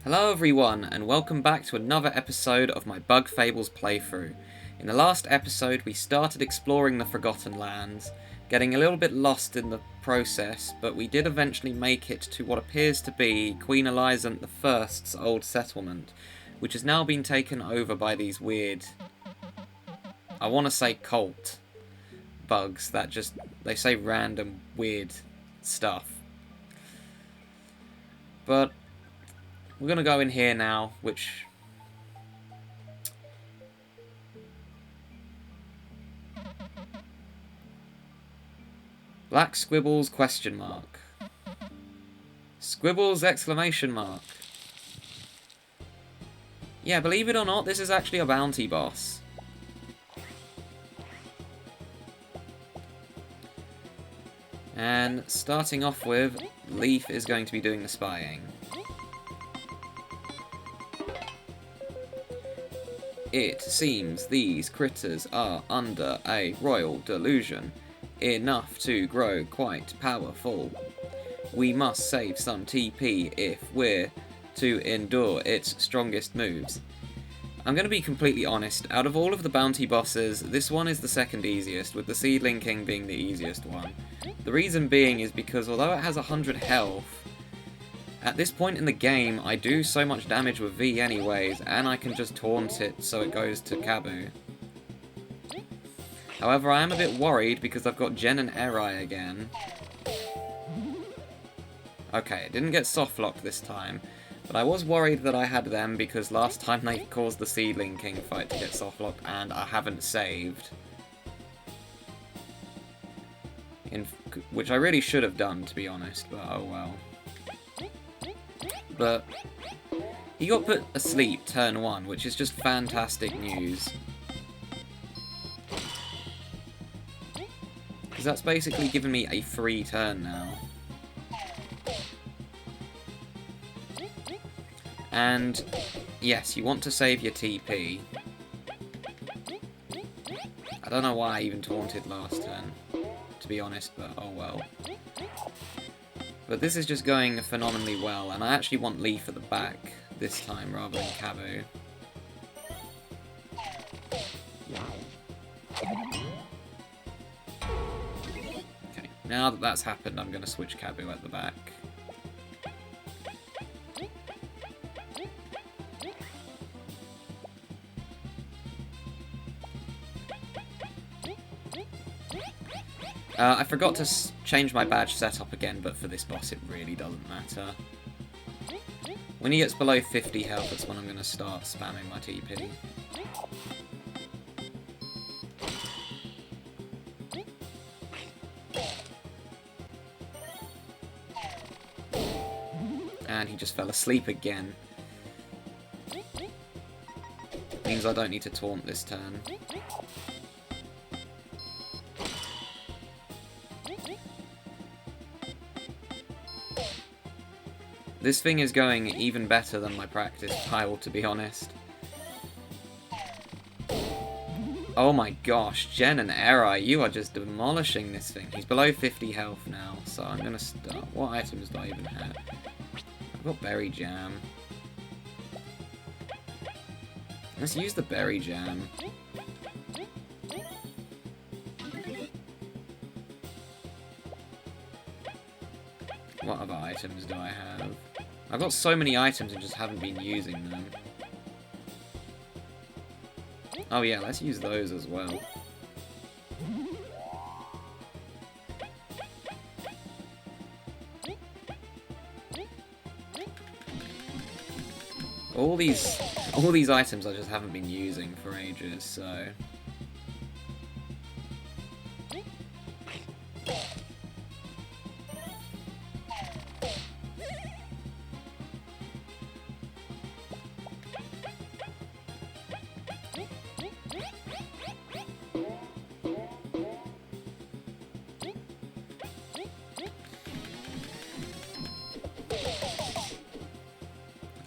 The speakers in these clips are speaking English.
Hello everyone, and welcome back to another episode of my Bug Fables playthrough. In the last episode we started exploring the Forgotten Lands, getting a little bit lost in the process, but we did eventually make it to what appears to be Queen Elizant I's old settlement, which has now been taken over by these weird, I want to say cult, bugs that just, they say random weird stuff. But we're going to go in here now, which... Black Squibbles question mark. Squibbles exclamation mark. Yeah, believe it or not, this is actually a bounty boss. And starting off with, Leaf is going to be doing the spying. It seems these critters are under a royal delusion, enough to grow quite powerful. We must save some TP if we're to endure its strongest moves. I'm going to be completely honest, out of all of the bounty bosses, this one is the second easiest, with the Seedling King being the easiest one. The reason being is because although it has 100 health, at this point in the game, I do so much damage with V anyways, and I can just taunt it so it goes to Kabu. However, I am a bit worried because I've got Jen and Eri again. Okay, it didn't get soft-locked this time, but I was worried that I had them because last time they caused the Seedling King fight to get soft-locked and I haven't saved. Which I really should have done, to be honest, but oh well. But he got put asleep turn 1, which is just fantastic news. Because that's basically given me a free turn now. And yes, you want to save your TP. I don't know why I even taunted last turn, to be honest, but oh well. But this is just going phenomenally well, and I actually want Leaf at the back this time rather than Kabu. Okay, now that that's happened, I'm going to switch Kabu at the back. I forgot to change my badge setup again, but for this boss it really doesn't matter. When he gets below 50 health, that's when I'm going to start spamming my TP. And he just fell asleep again. Means I don't need to taunt this turn. This thing is going even better than my practice pile, to be honest. Oh my gosh, Jen and Eri, you are just demolishing this thing. He's below 50 health now, so I'm going to start. What items do I even have? I've got Berry Jam. Let's use the Berry Jam. What other items do I have? I've got so many items and just haven't been using them. Oh yeah, let's use those as well. All these items I just haven't been using for ages, so...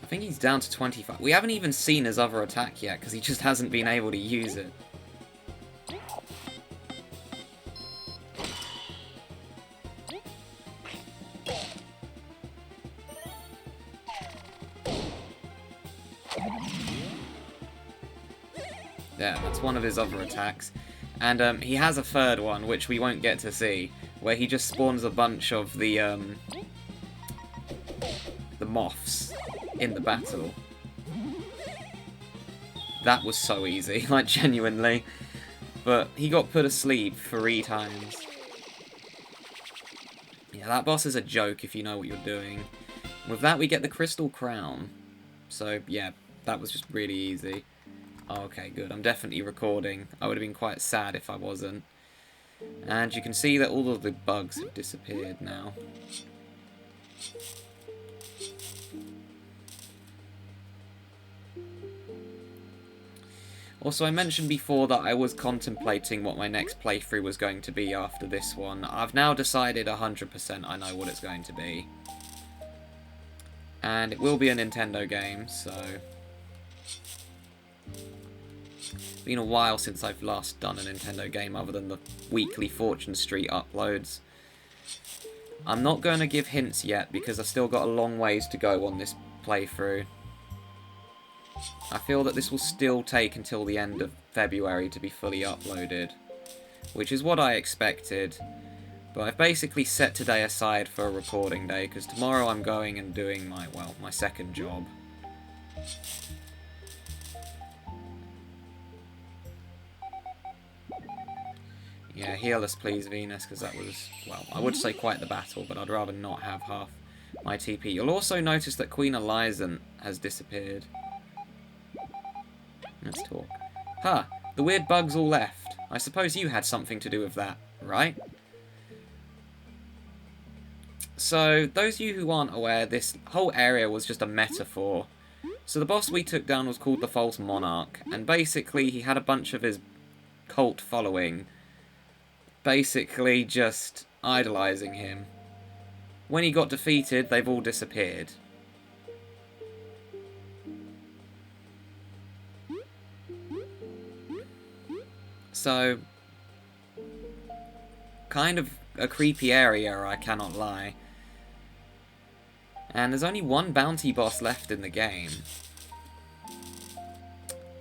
I think he's down to 25. We haven't even seen his other attack yet, because he just hasn't been able to use it. Yeah, that's one of his other attacks. And he has a third one, which we won't get to see, where he just spawns a bunch of the moths in the battle. That was so easy, like, genuinely. But he got put asleep 3 times. Yeah, that boss is a joke if you know what you're doing. With that, we get the Crystal Crown. So, yeah, that was just really easy. Okay, good. I'm definitely recording. I would have been quite sad if I wasn't. And you can see that all of the bugs have disappeared now. Also, I mentioned before that I was contemplating what my next playthrough was going to be after this one. I've now decided 100% I know what it's going to be. And it will be a Nintendo game, so... It's been a while since I've last done a Nintendo game other than the weekly Fortune Street uploads. I'm not going to give hints yet because I've still got a long ways to go on this playthrough. I feel that this will still take until the end of February to be fully uploaded, which is what I expected, but I've basically set today aside for a recording day, because tomorrow I'm going and doing my, well, my second job. Yeah, heal us please, Venus, because that was, well, I would say quite the battle, but I'd rather not have half my TP. You'll also notice that Queen Elizant has disappeared. Let's talk. Huh, the weird bugs all left. I suppose you had something to do with that, right? So, those of you who aren't aware, this whole area was just a metaphor. So the boss we took down was called the False Monarch, and basically he had a bunch of his cult following, basically just idolizing him. When he got defeated, they've all disappeared. So, kind of a creepy area, I cannot lie. And there's only one bounty boss left in the game.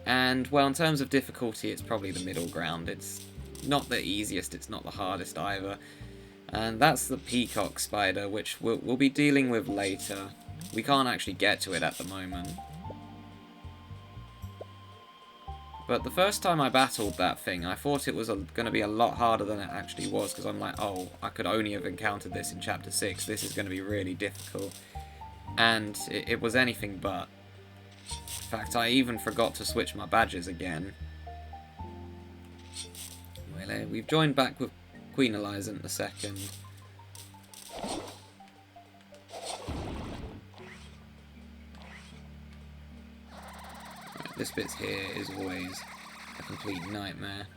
And, well, in terms of difficulty, it's probably the middle ground. It's not the easiest, it's not the hardest either. And that's the peacock spider, which we'll be dealing with later. We can't actually get to it at the moment. But the first time I battled that thing, I thought it was going to be a lot harder than it actually was, because I'm like, oh, I could only have encountered this in Chapter 6, this is going to be really difficult. And it was anything but. In fact, I even forgot to switch my badges again. Well, we've joined back with Queen Elizant II. This bit here is always a complete nightmare.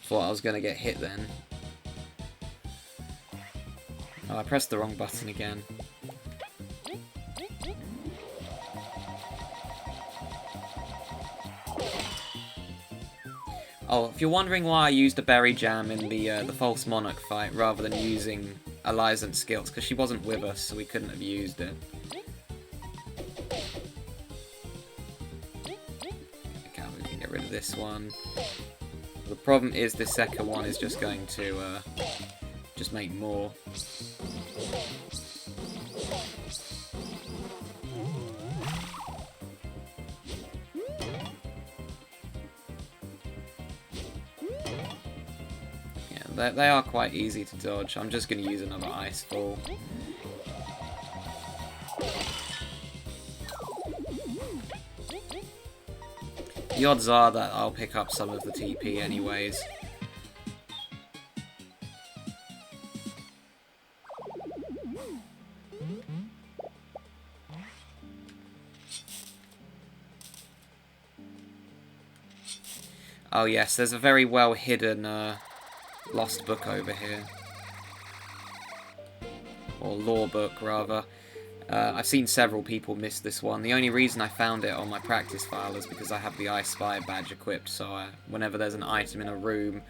Thought I was going to get hit then. Oh, I pressed the wrong button again. Oh, if you're wondering why I used a berry jam in the False Monarch fight rather than using Elizant's skills, because she wasn't with us, so we couldn't have used it. Okay, we can get rid of this one. The problem is this second one is just going to just make more. They are quite easy to dodge. I'm just going to use another ice ball. The odds are that I'll pick up some of the TP anyways. Oh yes, there's a very well hidden lost book over here. Or lore book, rather. I've seen several people miss this one. The only reason I found it on my practice file is because I have the I Spy badge equipped, so whenever there's an item in a room,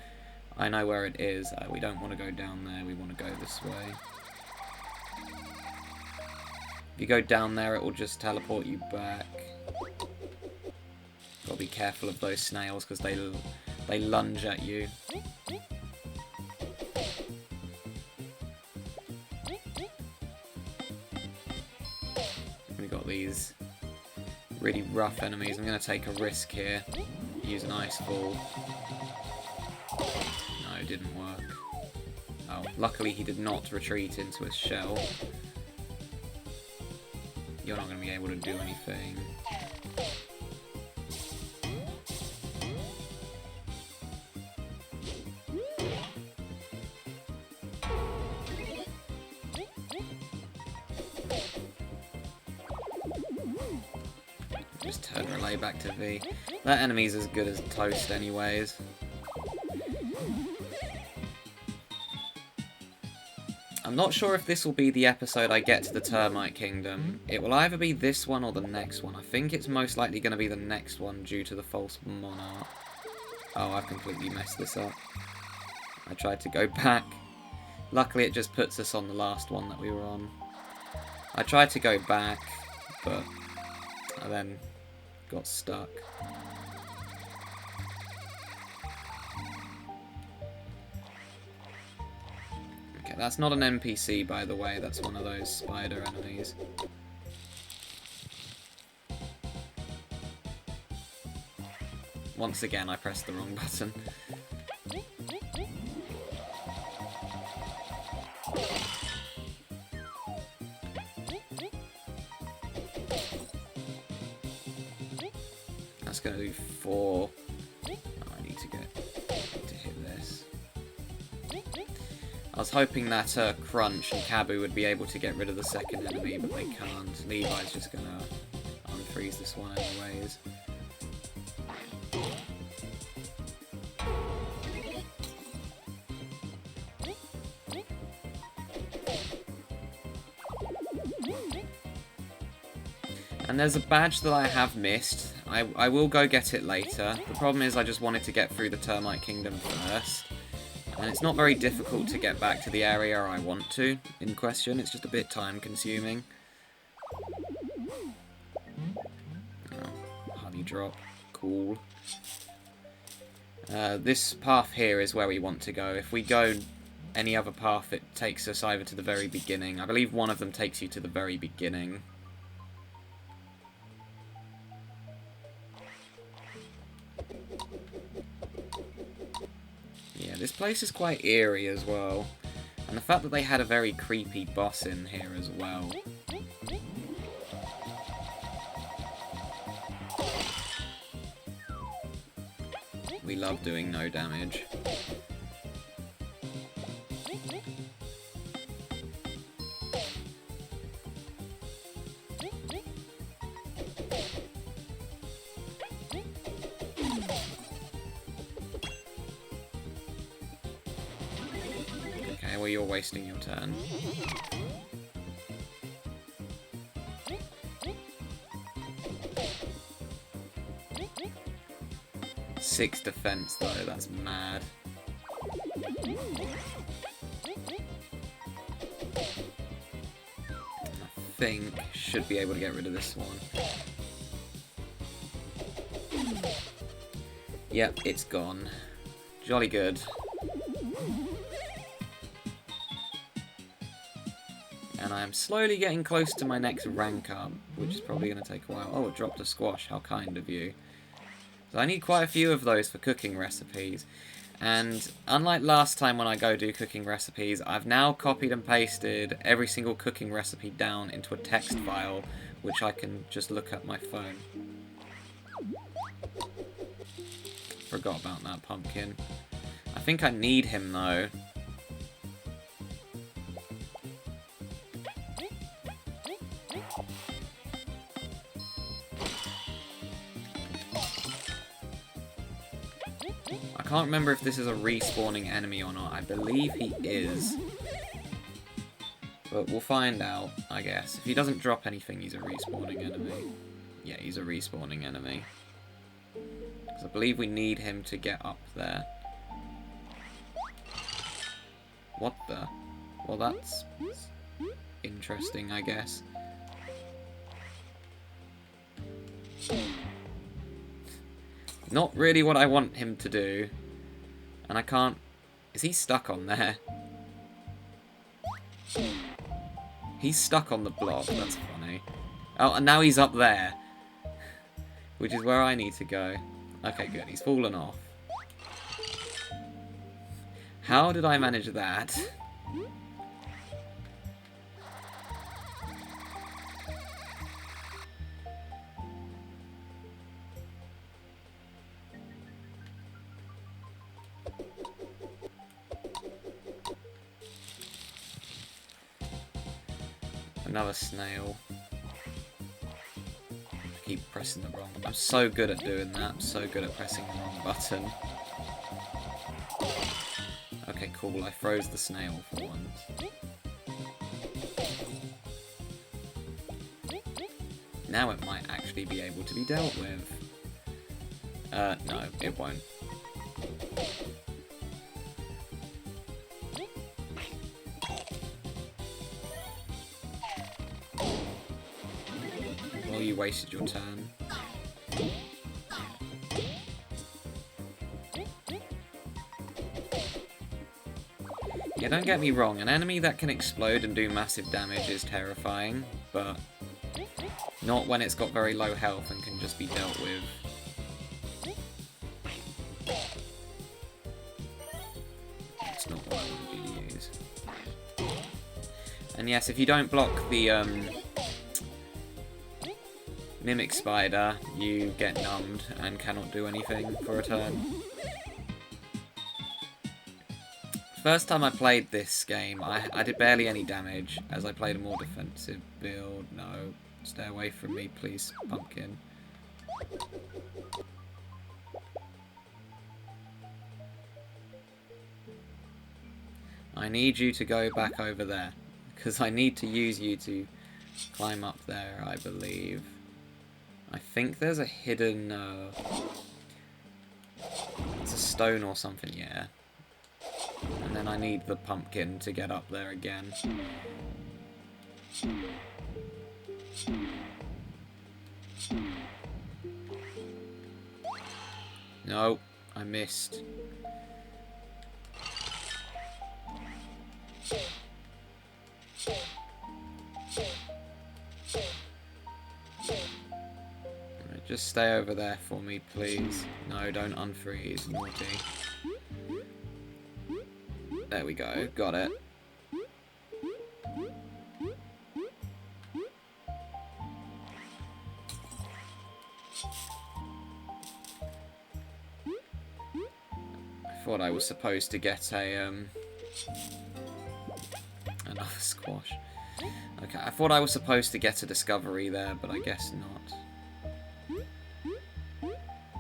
I know where it is. We don't want to go down there. We want to go this way. If you go down there, it will just teleport you back. Gotta be careful of those snails because they lunge at you. We got these really rough enemies. I'm gonna take a risk here. Use an ice ball. No, it didn't work. Oh, luckily he did not retreat into his shell. You're not going to be able to do anything. Just turn relay back to V. That enemy's as good as toast anyways. I'm not sure if this will be the episode I get to the Termite Kingdom. It will either be this one or the next one. I think it's most likely going to be the next one due to the False Monarch. Oh, I've completely messed this up. I tried to go back. Luckily it just puts us on the last one that we were on. I tried to go back, but I then got stuck. That's not an NPC, by the way. That's one of those spider enemies. Once again, I pressed the wrong button. That's going to do 4. Oh, I need to hit this. I was hoping that Crunch and Kabu would be able to get rid of the second enemy, but they can't. Levi's just gonna unfreeze this one anyways. And there's a badge that I have missed. I will go get it later. The problem is I just wanted to get through the Termite Kingdom first. And it's not very difficult to get back to the area I want to in question. It's just a bit time consuming. Oh, honey drop. Cool. This path here is where we want to go. If we go any other path, it takes us either to the very beginning. I believe one of them takes you to the very beginning. Yeah, this place is quite eerie as well. And the fact that they had a very creepy boss in here as well. We love doing no damage. Well, you're wasting your turn. Six defense though, that's mad. I think should be able to get rid of this one. Yep, it's gone. Jolly good. And I am slowly getting close to my next rank up, which is probably going to take a while. Oh, it dropped a squash. How kind of you. So I need quite a few of those for cooking recipes. And unlike last time when I go do cooking recipes, I've now copied and pasted every single cooking recipe down into a text file, which I can just look at my phone. Forgot about that pumpkin. I think I need him though. I can't remember if this is a respawning enemy or not. I believe he is. But we'll find out, I guess. If he doesn't drop anything, he's a respawning enemy. Yeah, he's a respawning enemy. Because I believe we need him to get up there. What the? Well, that's interesting, I guess. Not really what I want him to do. And I can't... Is he stuck on there? He's stuck on the block. That's funny. Oh, and now he's up there. Which is where I need to go. Okay, good. He's fallen off. How did I manage that? Another snail. I keep pressing the wrong... I'm so good at doing that. I'm so good at pressing the wrong button. Okay, cool. I froze the snail for once. Now it might actually be able to be dealt with. No, it won't. Well, you wasted your turn. Yeah, don't get me wrong, an enemy that can explode and do massive damage is terrifying, but not when it's got very low health and can just be dealt with. That's not what I wanted you to use. And yes, if you don't block the Mimic Spider, you get numbed and cannot do anything for a turn. First time I played this game, I did barely any damage, as I played a more defensive build. No, stay away from me, please, pumpkin. I need you to go back over there, because I need to use you to climb up there, I believe. I think there's a hidden, it's a stone or something, yeah. And then I need the pumpkin to get up there again. No, I missed. Alright, just stay over there for me, please. No, don't unfreeze, naughty. There we go, got it. I thought I was supposed to get a, another squash. Okay, I thought I was supposed to get a discovery there, but I guess not.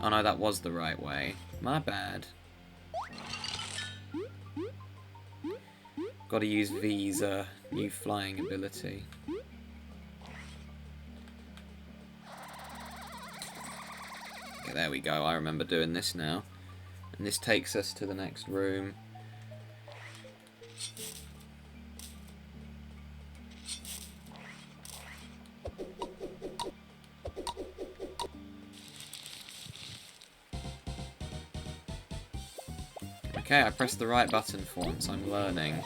Oh no, that was the right way. My bad. Gotta use V's new flying ability. Okay, there we go. I remember doing this now. And this takes us to the next room. Okay, I pressed the right button for once. I'm learning.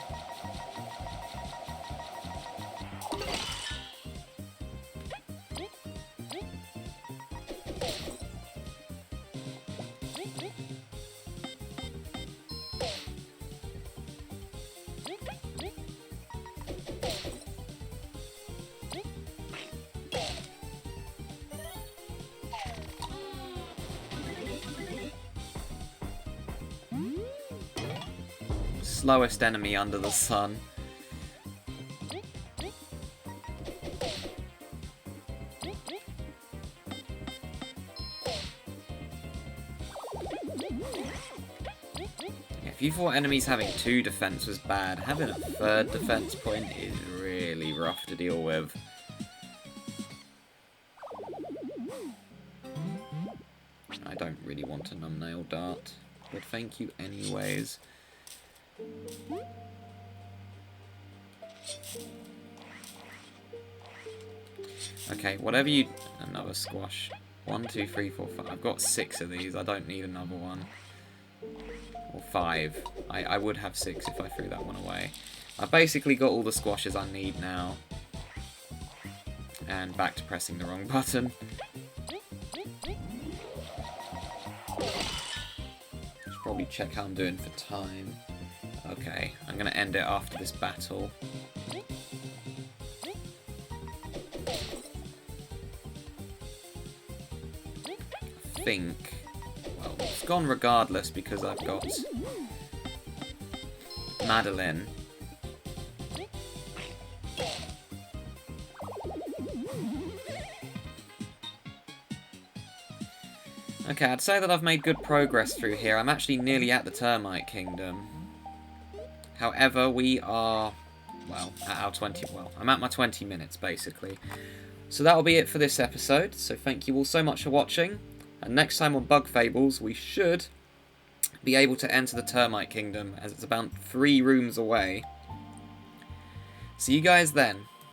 Slowest enemy under the sun. If you thought enemies having 2 defense was bad, having a 3rd defense point is really rough to deal with. I don't really want a numbnail dart, but thank you anyways. Okay, whatever you... Another squash. 1, 2, 3, 4, 5. I've got 6 of these. I don't need another one. Or 5. I would have 6 if I threw that one away. I've basically got all the squashes I need now. And back to pressing the wrong button. Should probably check how I'm doing for time. Okay, I'm going to end it after this battle. I think... Well, it's gone regardless because I've got Madeline. Okay, I'd say that I've made good progress through here. I'm actually nearly at the Termite Kingdom. However, we are, well, at our 20... Well, I'm at my 20 minutes, basically. So that'll be it for this episode. So thank you all so much for watching. And next time on Bug Fables, we should be able to enter the Termite Kingdom, as it's about 3 rooms away. See you guys then.